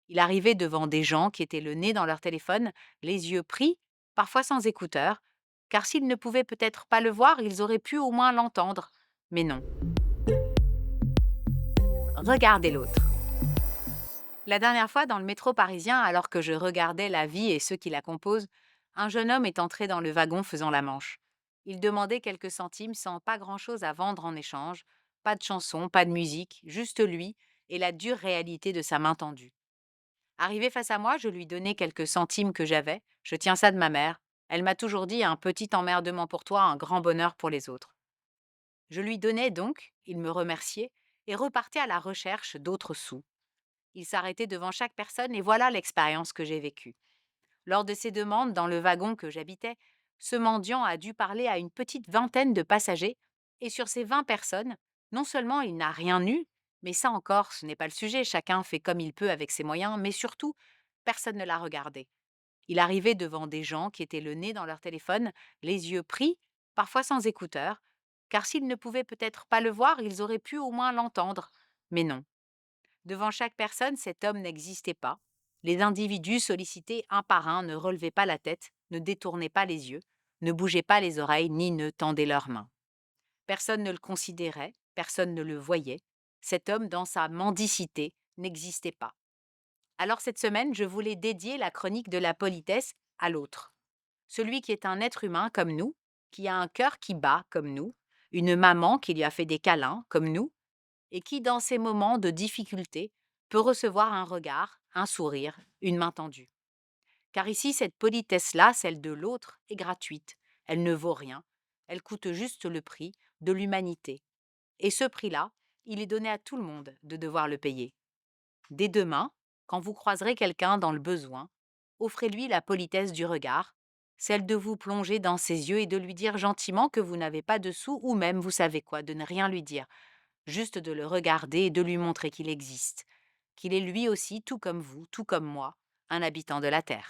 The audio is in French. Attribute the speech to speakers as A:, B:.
A: Il arrivait devant des gens qui étaient le nez dans leur téléphone, les yeux pris, parfois sans écouteurs, car s'ils ne pouvaient peut-être pas le voir, ils auraient pu au moins l'entendre. Mais non. Regardez l'autre. La dernière fois, dans le métro parisien, alors que je regardais la vie et ceux qui la composent, un jeune homme est entré dans le wagon faisant la manche. Il demandait quelques centimes sans pas grand-chose à vendre en échange, pas de chanson, pas de musique, juste lui et la dure réalité de sa main tendue. Arrivé face à moi, je lui donnai quelques centimes que j'avais. Je tiens ça de ma mère. Elle m'a toujours dit un petit emmerdement pour toi, un grand bonheur pour les autres. Je lui donnai donc, il me remerciait et repartait à la recherche d'autres sous. Il s'arrêtait devant chaque personne et voilà l'expérience que j'ai vécue. Lors de ses demandes dans le wagon que j'habitais, ce mendiant a dû parler à une petite vingtaine de passagers et sur ces 20 personnes, non seulement il n'a rien eu, mais ça encore, ce n'est pas le sujet, chacun fait comme il peut avec ses moyens, mais surtout, personne ne l'a regardé. Il arrivait devant des gens qui étaient le nez dans leur téléphone, les yeux pris, parfois sans écouteurs, car s'ils ne pouvaient peut-être pas le voir, ils auraient pu au moins l'entendre. Mais non. Devant chaque personne, cet homme n'existait pas. Les individus sollicités un par un ne relevaient pas la tête, ne détournaient pas les yeux, ne bougeaient pas les oreilles ni ne tendaient leurs mains. Personne ne le considérait, personne ne le voyait. Cet homme, dans sa mendicité, n'existait pas. Alors cette semaine, je voulais dédier la chronique de la politesse à l'autre. Celui qui est un être humain comme nous, qui a un cœur qui bat comme nous, une maman qui lui a fait des câlins comme nous, et qui, dans ces moments de difficulté, peut recevoir un regard, un sourire, une main tendue. Car ici, cette politesse-là, celle de l'autre, est gratuite. Elle ne vaut rien. Elle coûte juste le prix de l'humanité. Et ce prix-là, il est donné à tout le monde de devoir le payer. Dès demain, quand vous croiserez quelqu'un dans le besoin, offrez-lui la politesse du regard, celle de vous plonger dans ses yeux et de lui dire gentiment que vous n'avez pas de sous ou même, vous savez quoi, de ne rien lui dire, juste de le regarder et de lui montrer qu'il existe, qu'il est lui aussi, tout comme vous, tout comme moi, un habitant de la Terre.